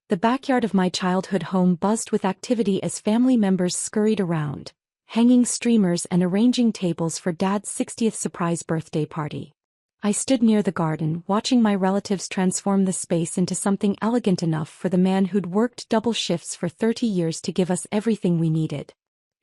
The backyard of my childhood home buzzed with activity as family members scurried around, hanging streamers and arranging tables for Dad's 60th surprise birthday party. I stood near the garden, watching my relatives transform the space into something elegant enough for the man who'd worked double shifts for 30 years to give us everything we needed.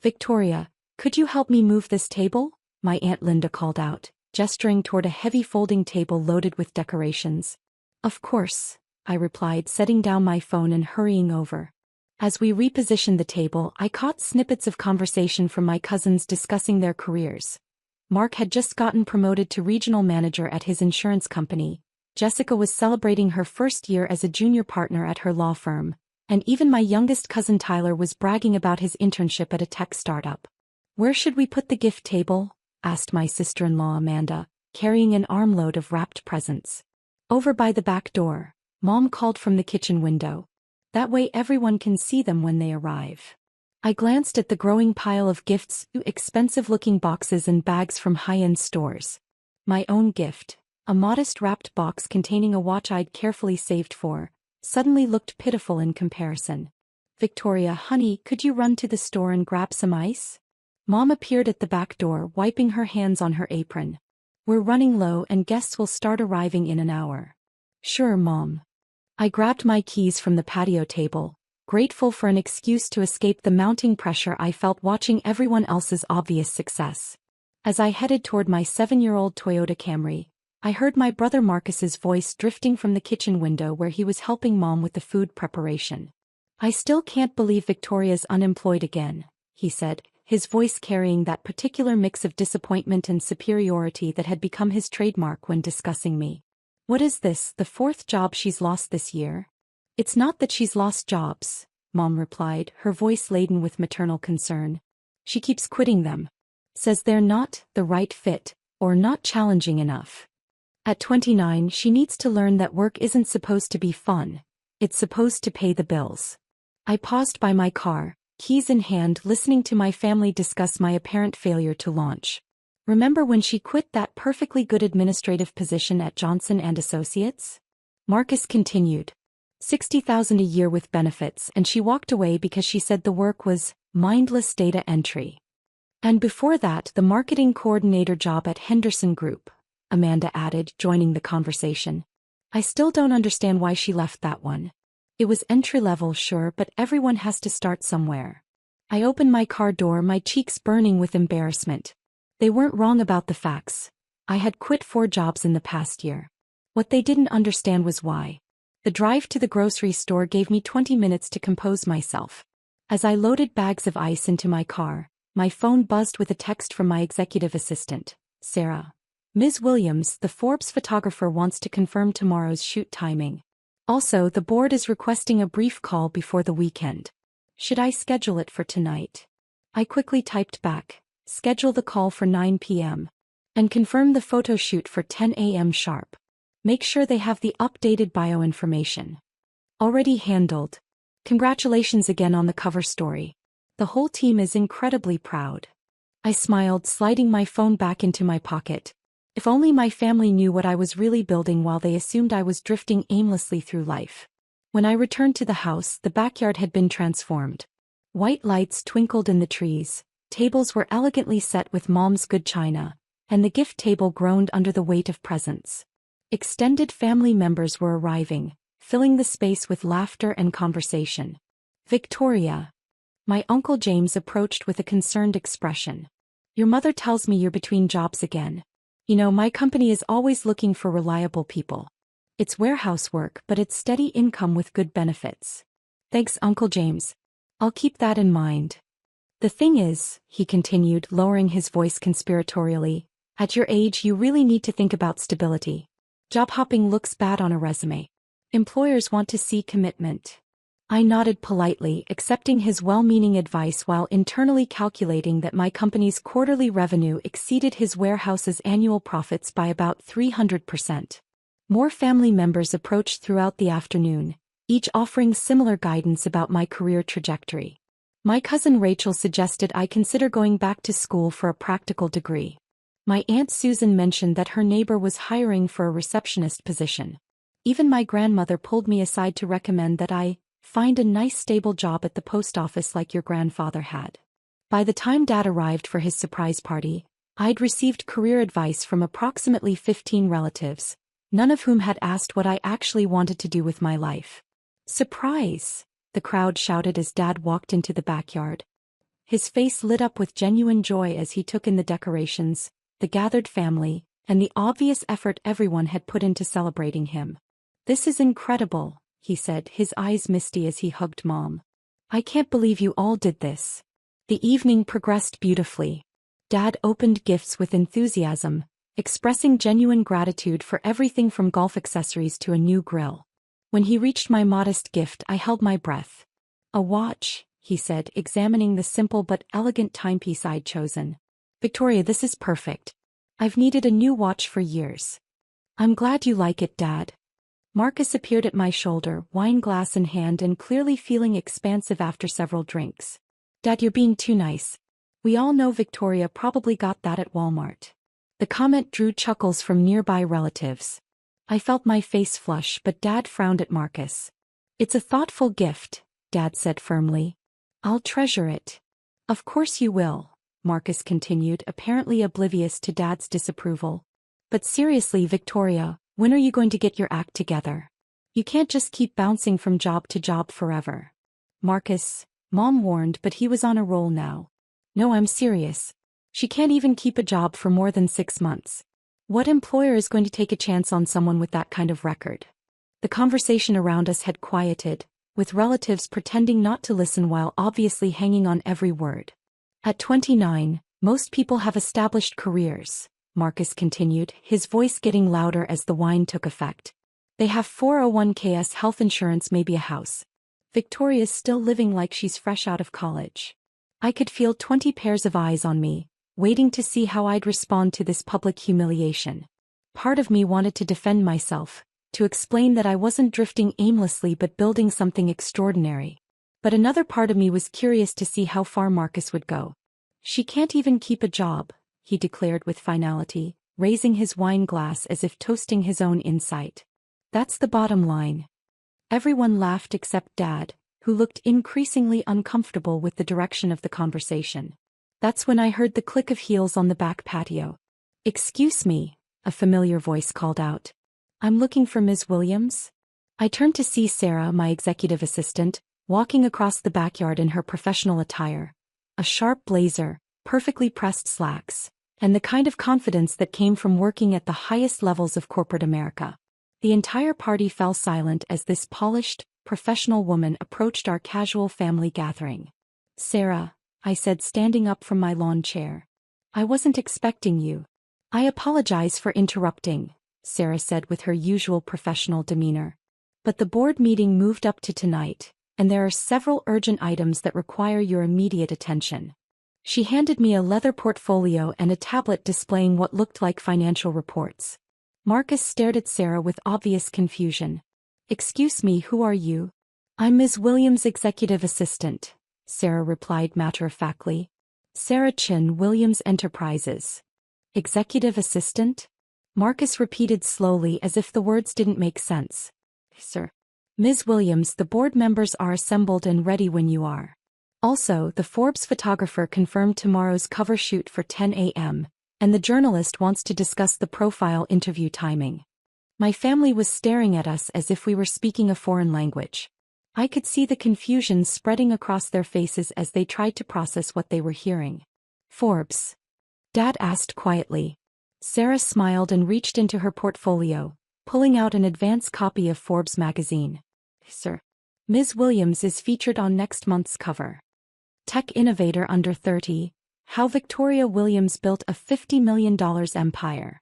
"Victoria, could you help me move this table?" my Aunt Linda called out, gesturing toward a heavy folding table loaded with decorations. "Of course," I replied, setting down my phone and hurrying over. As we repositioned the table, I caught snippets of conversation from my cousins discussing their careers. Mark had just gotten promoted to regional manager at his insurance company. Jessica was celebrating her first year as a junior partner at her law firm, and even my youngest cousin Tyler was bragging about his internship at a tech startup. "Where should we put the gift table?" asked my sister-in-law Amanda, carrying an armload of wrapped presents. "Over by the back door," Mom called from the kitchen window. "That way everyone can see them when they arrive." I glanced at the growing pile of gifts, expensive-looking boxes and bags from high-end stores. My own gift, a modest wrapped box containing a watch I'd carefully saved for, suddenly looked pitiful in comparison. "Victoria, honey, could you run to the store and grab some ice?" Mom appeared at the back door, wiping her hands on her apron. "We're running low and guests will start arriving in an hour." "Sure, Mom." I grabbed my keys from the patio table, grateful for an excuse to escape the mounting pressure I felt watching everyone else's obvious success. As I headed toward my 7-year-old Toyota Camry, I heard my brother Marcus's voice drifting from the kitchen window where he was helping Mom with the food preparation. "I still can't believe Victoria's unemployed again," he said, his voice carrying that particular mix of disappointment and superiority that had become his trademark when discussing me. "What is this, the 4th job she's lost this year?" "It's not that she's lost jobs," Mom replied, her voice laden with maternal concern. "She keeps quitting them. Says they're not the right fit, or not challenging enough. At 29, she needs to learn that work isn't supposed to be fun. It's supposed to pay the bills." I paused by my car, keys in hand, listening to my family discuss my apparent failure to launch. "Remember when she quit that perfectly good administrative position at Johnson & Associates?" Marcus continued. "60,000 a year with benefits, and she walked away because she said the work was mindless data entry. And before that, the marketing coordinator job at Henderson Group," Amanda added, joining the conversation. "I still don't understand why she left that one. It was entry-level, sure, but everyone has to start somewhere." I opened my car door, my cheeks burning with embarrassment. They weren't wrong about the facts. I had quit 4 jobs in the past year. What they didn't understand was why. The drive to the grocery store gave me 20 minutes to compose myself. As I loaded bags of ice into my car, my phone buzzed with a text from my executive assistant, Sarah. "Ms. Williams, the Forbes photographer wants to confirm tomorrow's shoot timing. Also, the board is requesting a brief call before the weekend. Should I schedule it for tonight?" I quickly typed back, "Schedule the call for 9 p.m. and confirm the photo shoot for 10 a.m. sharp. Make sure they have the updated bio information." "Already handled. Congratulations again on the cover story. The whole team is incredibly proud." I smiled, sliding my phone back into my pocket. If only my family knew what I was really building while they assumed I was drifting aimlessly through life. When I returned to the house, the backyard had been transformed. White lights twinkled in the trees, tables were elegantly set with Mom's good china, and the gift table groaned under the weight of presents. Extended family members were arriving, filling the space with laughter and conversation. "Victoria." My Uncle James approached with a concerned expression. "Your mother tells me you're between jobs again. You know, my company is always looking for reliable people. It's warehouse work, but it's steady income with good benefits." "Thanks, Uncle James. I'll keep that in mind. The thing is," he continued, lowering his voice conspiratorially, "at your age you really need to think about stability. Job hopping looks bad on a resume. Employers want to see commitment." I nodded politely, accepting his well-meaning advice while internally calculating that my company's quarterly revenue exceeded his warehouse's annual profits by about 300%. More family members approached throughout the afternoon, each offering similar guidance about my career trajectory. My cousin Rachel suggested I consider going back to school for a practical degree. My Aunt Susan mentioned that her neighbor was hiring for a receptionist position. Even my grandmother pulled me aside to recommend that I Find a nice stable job at the post office like your grandfather had. By the time Dad arrived for his surprise party, I'd received career advice from approximately 15 relatives, none of whom had asked what I actually wanted to do with my life. Surprise! The crowd shouted as Dad walked into the backyard. His face lit up with genuine joy as he took in the decorations, the gathered family, and the obvious effort everyone had put into celebrating him. "This is incredible," he said, his eyes misty as he hugged Mom. "I can't believe you all did this." The evening progressed beautifully. Dad opened gifts with enthusiasm, expressing genuine gratitude for everything from golf accessories to a new grill. When he reached my modest gift, I held my breath. "A watch," he said, examining the simple but elegant timepiece I'd chosen. "Victoria, this is perfect. I've needed a new watch for years." "I'm glad you like it, Dad." Marcus appeared at my shoulder, wine glass in hand and clearly feeling expansive after several drinks. "Dad, you're being too nice. We all know Victoria probably got that at Walmart." The comment drew chuckles from nearby relatives. I felt my face flush, but Dad frowned at Marcus. "It's a thoughtful gift," Dad said firmly. "I'll treasure it." "Of course you will," Marcus continued, apparently oblivious to Dad's disapproval. "But seriously, Victoria, when are you going to get your act together? You can't just keep bouncing from job to job forever." "Marcus," Mom warned, but he was on a roll now. "No, I'm serious. She can't even keep a job for more than 6 months. What employer is going to take a chance on someone with that kind of record?" The conversation around us had quieted, with relatives pretending not to listen while obviously hanging on every word. "At 29, most people have established careers," Marcus continued, his voice getting louder as the wine took effect. "They have 401ks, health insurance, maybe a house. Victoria's still living like she's fresh out of college." I could feel 20 pairs of eyes on me, waiting to see how I'd respond to this public humiliation. Part of me wanted to defend myself, to explain that I wasn't drifting aimlessly but building something extraordinary. But another part of me was curious to see how far Marcus would go. "She can't even keep a job," he declared with finality, raising his wine glass as if toasting his own insight. "That's the bottom line." Everyone laughed except Dad, who looked increasingly uncomfortable with the direction of the conversation. That's when I heard the click of heels on the back patio. "Excuse me," a familiar voice called out. "I'm looking for Ms. Williams." I turned to see Sarah, my executive assistant, walking across the backyard in her professional attire. A sharp blazer, perfectly pressed slacks, and the kind of confidence that came from working at the highest levels of corporate America. The entire party fell silent as this polished, professional woman approached our casual family gathering. "Sarah," I said, standing up from my lawn chair. "I wasn't expecting you." "I apologize for interrupting," Sarah said with her usual professional demeanor. "But the board meeting moved up to tonight, and there are several urgent items that require your immediate attention." She handed me a leather portfolio and a tablet displaying what looked like financial reports. Marcus stared at Sarah with obvious confusion. "Excuse me, who are you?" "I'm Ms. Williams' executive assistant," Sarah replied matter-of-factly. "Sarah Chin, Williams Enterprises." "Executive assistant?" Marcus repeated slowly as if the words didn't make sense. "Sir." "Ms. Williams, the board members are assembled and ready when you are. Also, the Forbes photographer confirmed tomorrow's cover shoot for 10 a.m., and the journalist wants to discuss the profile interview timing." My family was staring at us as if we were speaking a foreign language. I could see the confusion spreading across their faces as they tried to process what they were hearing. "Forbes?" Dad asked quietly. Sarah smiled and reached into her portfolio, pulling out an advance copy of Forbes magazine. "Sir. Ms. Williams is featured on next month's cover. Tech innovator under 30, how Victoria Williams built a $50 million empire."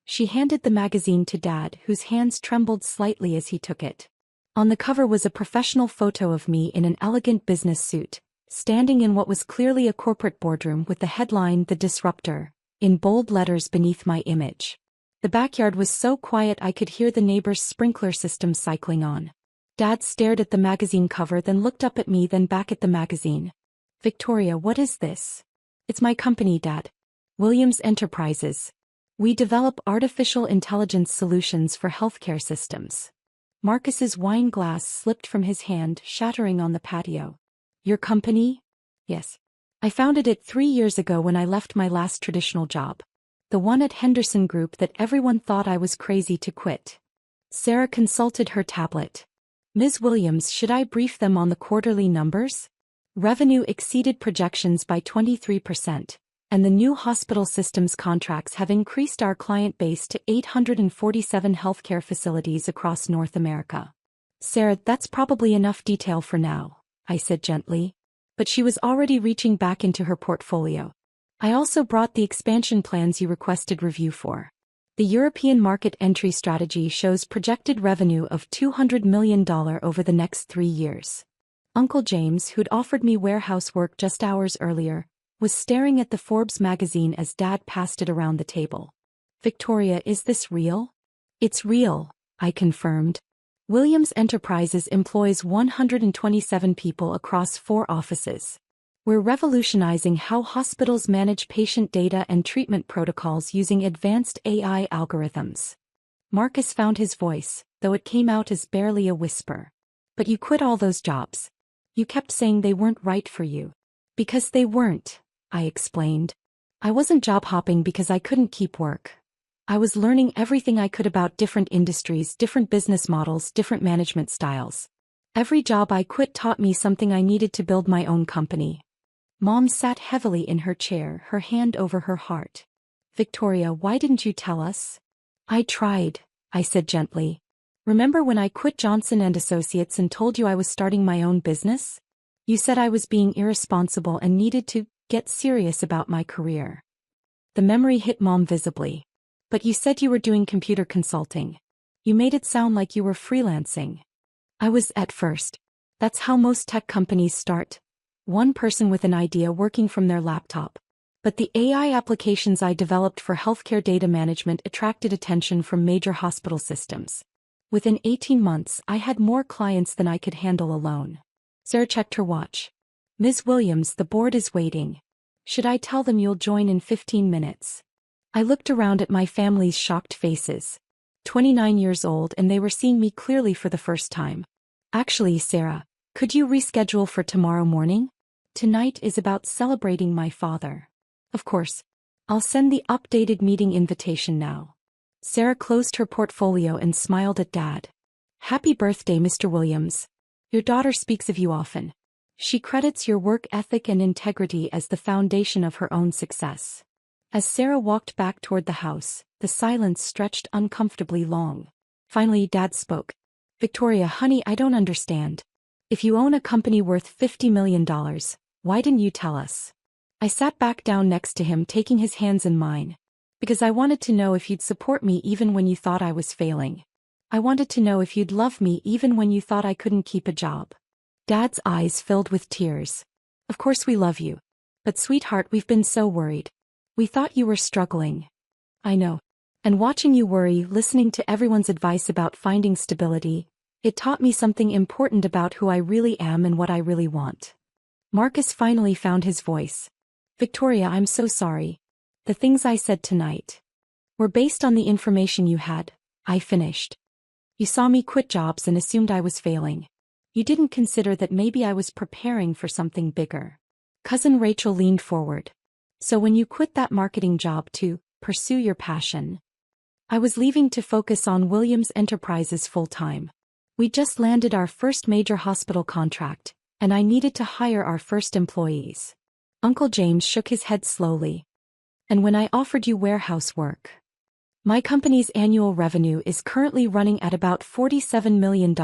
She handed the magazine to Dad, whose hands trembled slightly as he took it. On the cover was a professional photo of me in an elegant business suit, standing in what was clearly a corporate boardroom with the headline "The Disruptor" in bold letters beneath my image. The backyard was so quiet I could hear the neighbor's sprinkler system cycling on. Dad stared at the magazine cover, then looked up at me, then back at the magazine. "Victoria, what is this?" "It's my company, Dad. Williams Enterprises. We develop artificial intelligence solutions for healthcare systems." Marcus's wine glass slipped from his hand, shattering on the patio. Your company? Yes. I founded it 3 years ago when I left my last traditional job. The one at Henderson Group that everyone thought I was crazy to quit. Sarah consulted her tablet. Ms. Williams, should I brief them on the quarterly numbers? Revenue exceeded projections by 23%, and the new hospital systems contracts have increased our client base to 847 healthcare facilities across North America. Sarah, that's probably enough detail for now, I said gently. But she was already reaching back into her portfolio. I also brought the expansion plans you requested review for. The European market entry strategy shows projected revenue of $200 million over the next 3 years. Uncle James, who'd offered me warehouse work just hours earlier, was staring at the Forbes magazine as Dad passed it around the table. Victoria, is this real? It's real, I confirmed. Williams Enterprises employs 127 people across 4 offices. We're revolutionizing how hospitals manage patient data and treatment protocols using advanced AI algorithms. Marcus found his voice, though it came out as barely a whisper. But you quit all those jobs. You kept saying they weren't right for you. Because they weren't, I explained. I wasn't job hopping because I couldn't keep work. I was learning everything I could about different industries, different business models, different management styles. Every job I quit taught me something I needed to build my own company. Mom sat heavily in her chair, her hand over her heart. Victoria, why didn't you tell us? I tried, I said gently. Remember when I quit Johnson & Associates and told you I was starting my own business? You said I was being irresponsible and needed to get serious about my career. The memory hit Mom visibly. But you said you were doing computer consulting. You made it sound like you were freelancing. I was at first. That's how most tech companies start. One person with an idea working from their laptop. But the AI applications I developed for healthcare data management attracted attention from major hospital systems. Within 18 months, I had more clients than I could handle alone. Sarah checked her watch. Ms. Williams, the board is waiting. Should I tell them you'll join in 15 minutes? I looked around at my family's shocked faces. 29 years old, and they were seeing me clearly for the first time. Actually, Sarah, could you reschedule for tomorrow morning? Tonight is about celebrating my father. Of course. I'll send the updated meeting invitation now. Sarah closed her portfolio and smiled at Dad. Happy birthday, Mr. Williams. Your daughter speaks of you often. She credits your work ethic and integrity as the foundation of her own success. As Sarah walked back toward the house, the silence stretched uncomfortably long. Finally, Dad spoke. Victoria, honey, I don't understand. If you own a company worth $50 million, why didn't you tell us? I sat back down next to him, taking his hands in mine. Because I wanted to know if you'd support me even when you thought I was failing. I wanted to know if you'd love me even when you thought I couldn't keep a job. Dad's eyes filled with tears. Of course we love you. But sweetheart, we've been so worried. We thought you were struggling. I know. And watching you worry, listening to everyone's advice about finding stability, it taught me something important about who I really am and what I really want. Marcus finally found his voice. Victoria, I'm so sorry. The things I said tonight were based on the information you had, I finished. You saw me quit jobs and assumed I was failing. You didn't consider that maybe I was preparing for something bigger. Cousin Rachel leaned forward. So when you quit that marketing job to pursue your passion, I was leaving to focus on Williams Enterprises full-time. We just landed our first major hospital contract, and I needed to hire our first employees. Uncle James shook his head slowly. And when I offered you warehouse work, my company's annual revenue is currently running at about $47 million,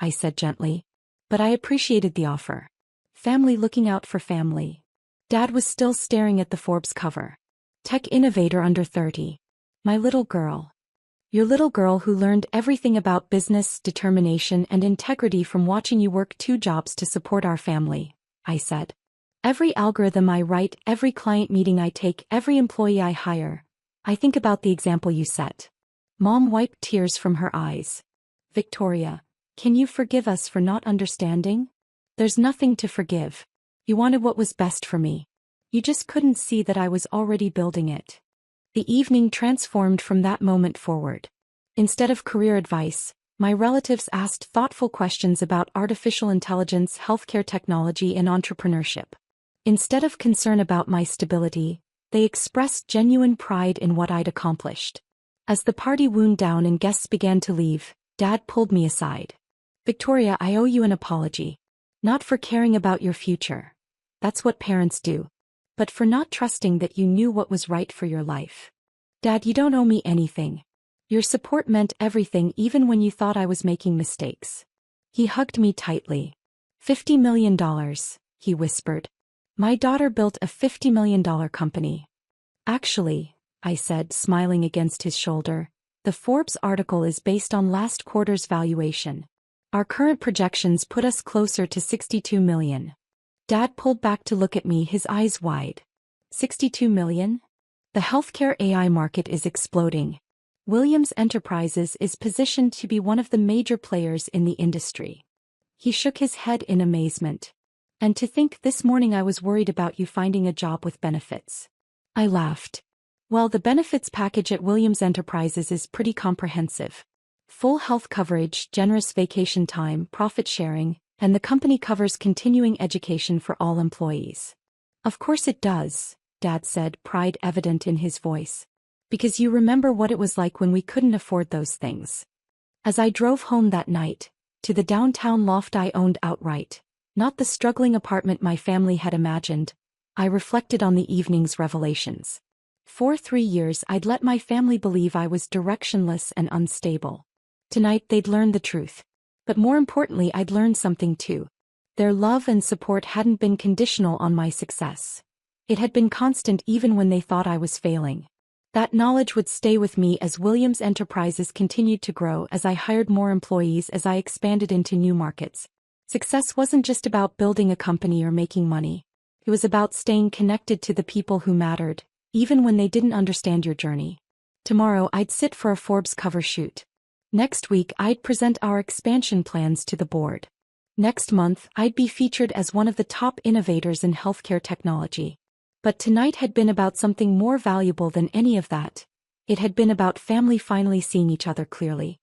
I said gently. But I appreciated the offer. Family looking out for family. Dad was still staring at the Forbes cover. Tech innovator under 30. My little girl. Your little girl who learned everything about business, determination, and integrity from watching you work 2 jobs to support our family, I said. Every algorithm I write, every client meeting I take, every employee I hire, I think about the example you set. Mom wiped tears from her eyes. Victoria, can you forgive us for not understanding? There's nothing to forgive. You wanted what was best for me. You just couldn't see that I was already building it. The evening transformed from that moment forward. Instead of career advice, My relatives asked thoughtful questions about artificial intelligence, healthcare technology, and entrepreneurship. Instead of concern about my stability, they expressed genuine pride in what I'd accomplished. As the party wound down and guests began to leave, Dad pulled me aside. "Victoria, I owe you an apology. Not for caring about your future. That's what parents do. But for not trusting that you knew what was right for your life. Dad, you don't owe me anything. Your support meant everything even when you thought I was making mistakes." He hugged me tightly. $50 million, he whispered. "My daughter built a $50 million company." "Actually," I said, smiling against his shoulder, "the Forbes article is based on last quarter's valuation. Our current projections put us closer to 62 million. Dad pulled back to look at me, his eyes wide. 62 million? The healthcare AI market is exploding. Williams Enterprises is positioned to be one of the major players in the industry." He shook his head in amazement. "And to think this morning I was worried about you finding a job with benefits." I laughed. "Well, the benefits package at Williams Enterprises is pretty comprehensive. Full health coverage, generous vacation time, profit sharing, and the company covers continuing education for all employees." "Of course it does," Dad said, pride evident in his voice. "Because you remember what it was like when we couldn't afford those things." As I drove home that night, to the downtown loft I owned outright, not the struggling apartment my family had imagined, I reflected on the evening's revelations. For 3 years I'd let my family believe I was directionless and unstable. Tonight they'd learn the truth. But more importantly, I'd learned something too. Their love and support hadn't been conditional on my success. It had been constant even when they thought I was failing. That knowledge would stay with me as Williams Enterprises continued to grow, as I hired more employees, as I expanded into new markets. Success wasn't just about building a company or making money. It was about staying connected to the people who mattered, even when they didn't understand your journey. Tomorrow I'd sit for a Forbes cover shoot. Next week I'd present our expansion plans to the board. Next month I'd be featured as one of the top innovators in healthcare technology. But tonight had been about something more valuable than any of that. It had been about family finally seeing each other clearly.